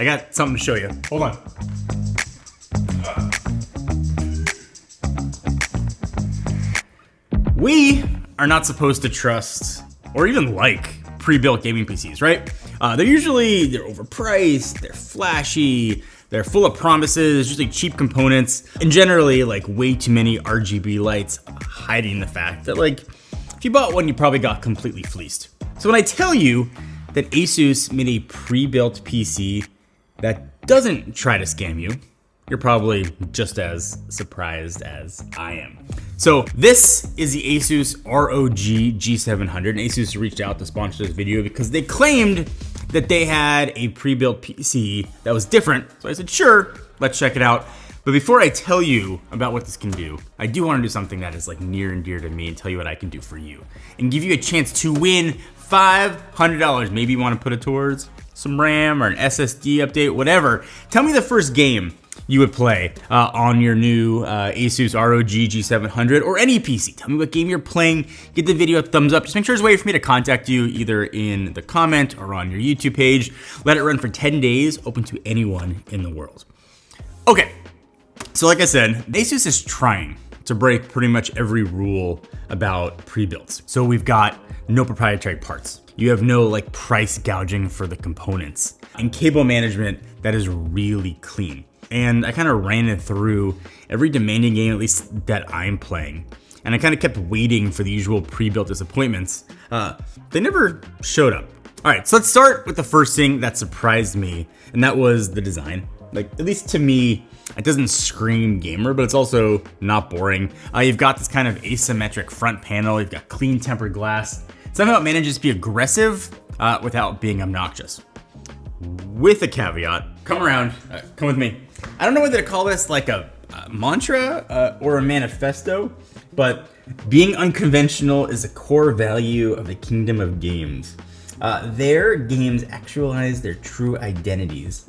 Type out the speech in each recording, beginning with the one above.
I got something to show you. Hold on. We are not supposed to trust or even like pre-built gaming PCs, right? They're overpriced, they're flashy, they're full of promises, usually cheap components, and generally like way too many RGB lights hiding the fact that like if you bought one, you probably got completely fleeced. So when I tell you that ASUS made a pre-built PC that doesn't try to scam you, you're probably just as surprised as I am. So this is the ASUS ROG G700, and ASUS reached out to sponsor this video because they claimed that they had a pre-built PC that was different. So I said, sure, let's check it out. But before I tell you about what this can do, I do want to do something that is like near and dear to me and tell you what I can do for you and give you a chance to win $500. Maybe you want to put it towards some RAM or an SSD update, whatever. Tell me the first game you would play on your new ASUS ROG G700 or any PC. Tell me what game you're playing. Get the video a thumbs up. Just make sure there's a way for me to contact you either in the comment or on your YouTube page. Let it run for 10 days, open to anyone in the world. Okay, so like I said, ASUS is trying to break pretty much every rule about pre-builts. So we've got no proprietary parts. You have no like price gouging for the components and cable management that is really clean. And I kind of ran it through every demanding game, at least that I'm playing. And I kind of kept waiting for the usual pre-built disappointments. They never showed up. All right, so let's start with the first thing that surprised me, and that was the design. Like, at least to me, it doesn't scream gamer, but it's also not boring. You've got this kind of asymmetric front panel. You've got clean tempered glass. Somehow it manages to be aggressive without being obnoxious. With a caveat, come around, come with me. I don't know whether to call this like a mantra or a manifesto, but being unconventional is a core value of the kingdom of games. Their games actualize their true identities,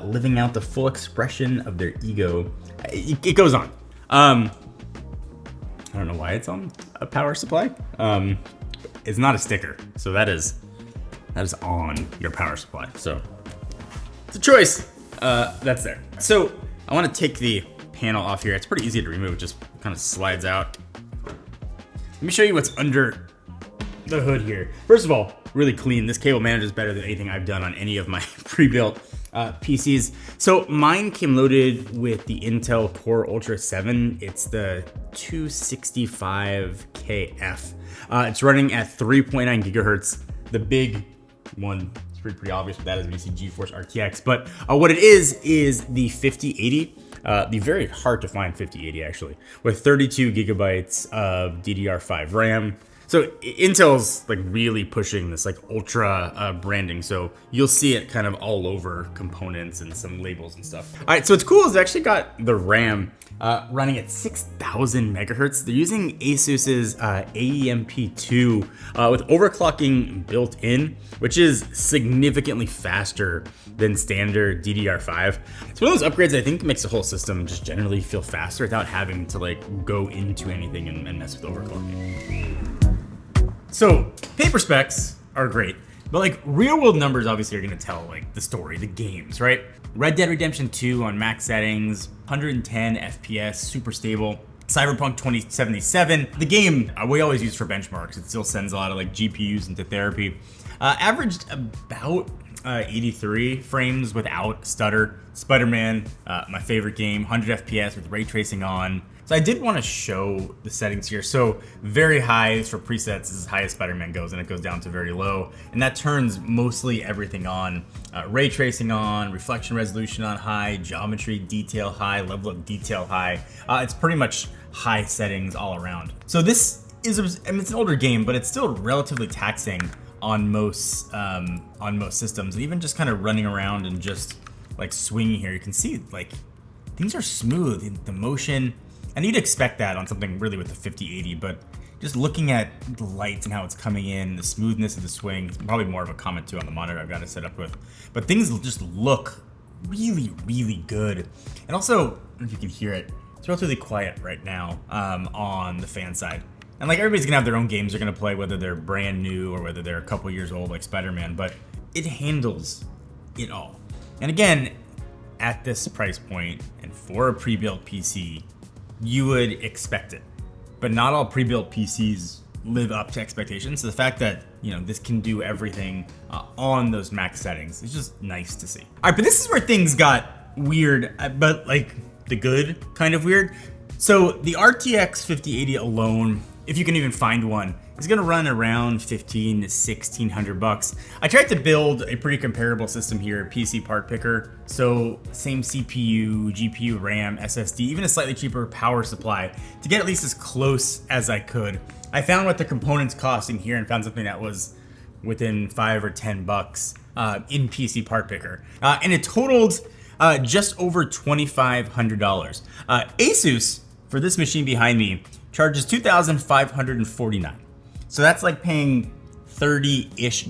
living out the full expression of their ego. It goes on. I don't know why it's on a power supply. It's not a sticker, so that is on your power supply. So it's a choice. That's there. So I want to take the panel off here. It's pretty easy to remove. It just kind of slides out. Let me show you what's under the hood here. First of all, really clean. This cable manager is better than anything I've done on any of my pre-built PCs. So mine came loaded with the Intel Core Ultra 7. It's the 265KF. It's running at 3.9 gigahertz. The big one, it's pretty obvious what that is when you see GeForce RTX. But what it is the 5080. The very hard to find 5080 actually, with 32 gigabytes of DDR5 RAM. So Intel's like really pushing this like ultra branding. So you'll see it kind of all over components and some labels and stuff. All right, so what's cool is they actually got the RAM running at 6,000 megahertz. They're using ASUS's AEMP2 with overclocking built in, which is significantly faster than standard DDR5. It's one of those upgrades I think makes the whole system just generally feel faster without having to like go into anything and mess with overclocking. So paper specs are great, but like real world numbers obviously are gonna tell like the story, the games, right? Red Dead Redemption 2 on max settings, 110 FPS, super stable. Cyberpunk 2077, the game we always use for benchmarks. It still sends a lot of like GPUs into therapy. Averaged about 83 frames without stutter. Spider-Man, my favorite game, 100 FPS with ray tracing on. So I did want to show the settings here. So very high for presets is as high as Spider-Man goes, and it goes down to very low. And that turns mostly everything on. Ray tracing on, reflection resolution on high, geometry detail high, level of detail high. It's pretty much high settings all around. So this is, I mean, it's an older game, but it's still relatively taxing on most systems. And even just kind of running around and just like swinging here, you can see like things are smooth, the motion. And you'd expect that on something really with the 5080, but just looking at the lights and how it's coming in, the smoothness of the swing, it's probably more of a comment too on the monitor I've got it set up with. But things just look really, really good. And also, I don't know if you can hear it, it's relatively quiet right now on the fan side. And like everybody's gonna have their own games they're gonna play, whether they're brand new or whether they're a couple years old like Spider-Man, but it handles it all. And again, at this price point and for a pre-built PC, you would expect it. But not all pre-built PCs live up to expectations. So the fact that, this can do everything on those max settings is just nice to see. All right, but this is where things got weird, but like the good kind of weird. So the RTX 5080 alone, if you can even find one, is gonna run around $1,500 to $1,600. I tried to build a pretty comparable system here, PC Part Picker. So same CPU, GPU, RAM, SSD, even a slightly cheaper power supply to get at least as close as I could. I found what the components cost in here and found something that was within $5 or $10 in PC Part Picker. And it totaled just over $2,500. ASUS, for this machine behind me, charges $2,549. So that's like paying $30-ish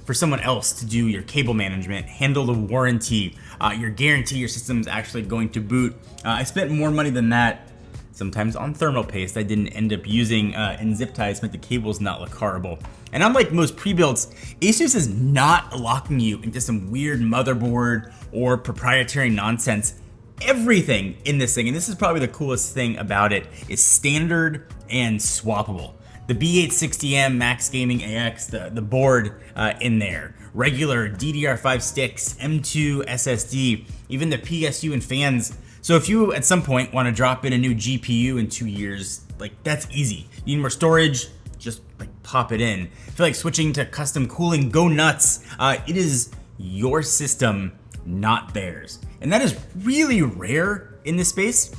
for someone else to do your cable management, handle the warranty, your guarantee your system's actually going to boot. I spent more money than that, sometimes on thermal paste I didn't end up using, and zip ties to make the cables not look horrible. And unlike most pre-builds, ASUS is not locking you into some weird motherboard or proprietary nonsense. Everything in this thing, and this is probably the coolest thing about it, is standard and swappable. The B860M Max Gaming AX, the board in there, regular DDR5 sticks, M2 SSD, even the PSU and fans. So if you at some point want to drop in a new GPU in 2 years, like that's easy. You need more storage, just like pop it in. I feel like switching to custom cooling, go nuts. It is your system, not theirs. And that is really rare in this space.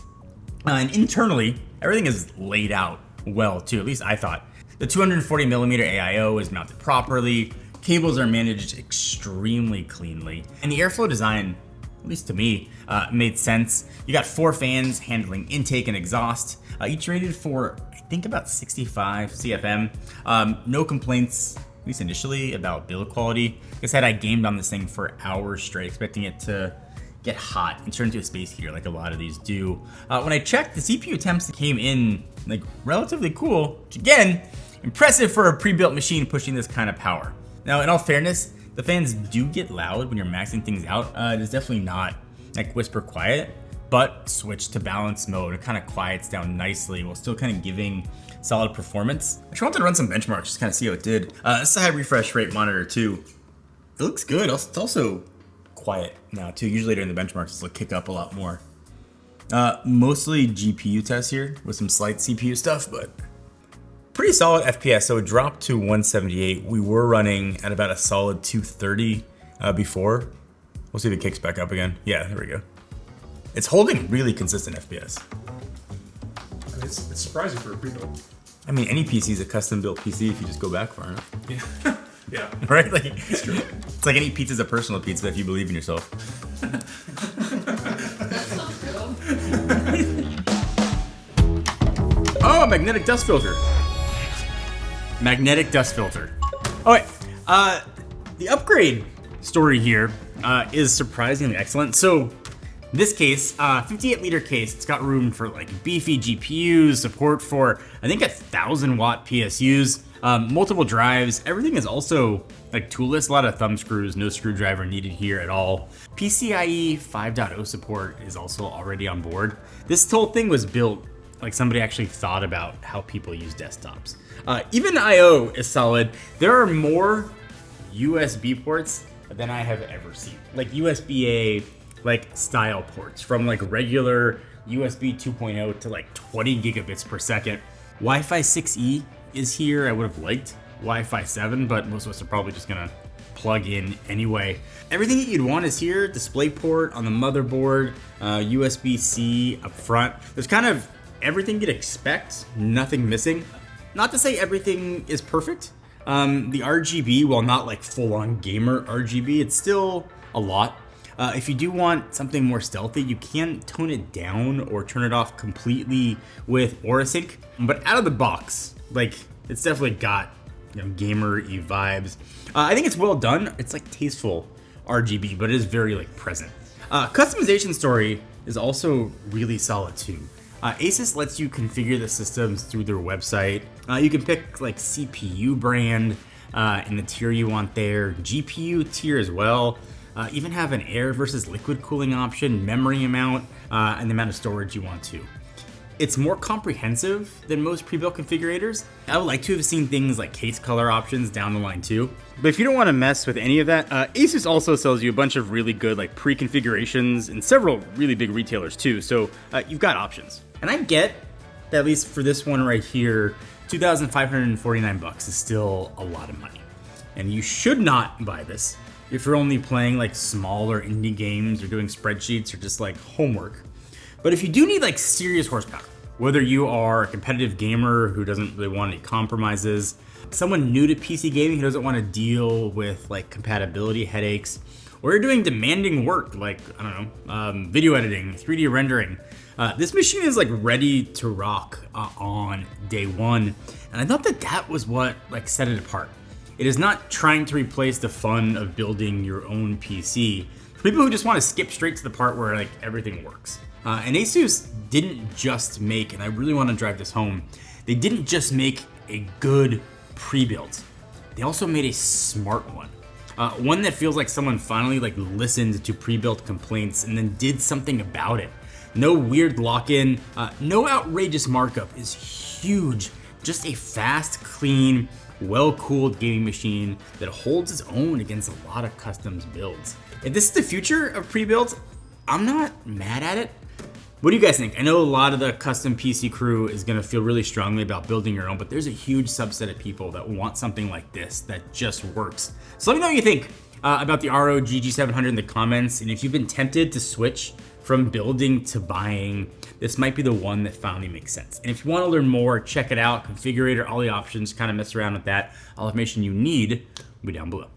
And internally, everything is laid out well too, at least I thought. The 240mm AIO is mounted properly, cables are managed extremely cleanly, and the airflow design, at least to me, made sense. You got 4 fans handling intake and exhaust, each rated for, I think, about 65 CFM. No complaints, at least initially, about build quality. Like I said, I gamed on this thing for hours straight, expecting it to get hot and turn into a space heater like a lot of these do. When I checked, the CPU temps came in like relatively cool, which again, impressive for a pre-built machine pushing this kind of power. Now, in all fairness, the fans do get loud when you're maxing things out. It is definitely not like whisper quiet, but switch to balance mode, it kind of quiets down nicely while still kind of giving solid performance. I just wanted to run some benchmarks, just kind of see how it did. This is a high refresh rate monitor too. It looks good. It's also quiet now too. Usually during the benchmarks, it'll kick up a lot more. Mostly GPU tests here with some slight CPU stuff, but pretty solid FPS. So it dropped to 178. We were running at about a solid 230 before. We'll see if it kicks back up again. Yeah, there we go. It's holding really consistent FPS. It's surprising for a pre-built. I mean, any PC is a custom-built PC if you just go back far enough. Yeah. Yeah. Right? Like, That's true. It's like any pizza's a personal pizza if you believe in yourself. Oh, magnetic dust filter. Magnetic dust filter. Oh wait, the upgrade story here is surprisingly excellent. So this case, 58-liter case, it's got room for like beefy GPUs, support for I think 1,000-watt PSUs, multiple drives. Everything is also like toolless, a lot of thumb screws, no screwdriver needed here at all. PCIe 5.0 support is also already on board. This whole thing was built like somebody actually thought about how people use desktops. Even I/O is solid. There are more USB ports than I have ever seen. Like USB-A like style ports from like regular USB 2.0 to like 20 gigabits per second. Wi-Fi 6E is here. I would have liked Wi-Fi 7, but most of us are probably just gonna plug in anyway. Everything that you'd want is here. DisplayPort on the motherboard, USB-C up front. There's kind of everything you'd expect, nothing missing. Not to say everything is perfect. The RGB, while not like full-on gamer RGB, it's still a lot. If you do want something more stealthy, you can tone it down or turn it off completely with AuraSync. But out of the box, like it's definitely got gamer-y vibes. I think it's well done. It's like tasteful RGB, but it is very like present. Customization story is also really solid too. ASUS lets you configure the systems through their website. You can pick like CPU brand and the tier you want there, GPU tier as well. even have an air versus liquid cooling option, memory amount, and the amount of storage you want to. It's more comprehensive than most pre-built configurators. I would like to have seen things like case color options down the line too. But if you don't want to mess with any of that, ASUS also sells you a bunch of really good like pre-configurations and several really big retailers too, so you've got options. And I get that, at least for this one right here, $2,549 is still a lot of money. And you should not buy this if you're only playing like smaller indie games or doing spreadsheets or just like homework. But if you do need like serious horsepower, whether you are a competitive gamer who doesn't really want any compromises, someone new to PC gaming who doesn't want to deal with like compatibility headaches, or you're doing demanding work like, I don't know, video editing, 3D rendering, this machine is like ready to rock on day one. And I thought that that was what like set it apart. It is not trying to replace the fun of building your own PC for people who just want to skip straight to the part where like everything works. And ASUS didn't just make, and I really want to drive this home, they didn't just make a good pre-built. They also made a smart one. One that feels like someone finally like listened to pre-built complaints and then did something about it. No weird lock-in, no outrageous markup, is huge. Just a fast, clean, well-cooled gaming machine that holds its own against a lot of custom builds. If this is the future of pre-built, I'm not mad at it. What do you guys think? I know a lot of the custom PC crew is gonna feel really strongly about building your own, but there's a huge subset of people that want something like this that just works. So let me know what you think about the ROG G700 in the comments, and if you've been tempted to switch from building to buying, this might be the one that finally makes sense. And if you wanna learn more, check it out, configurator, all the options, kind of mess around with that. All the information you need will be down below.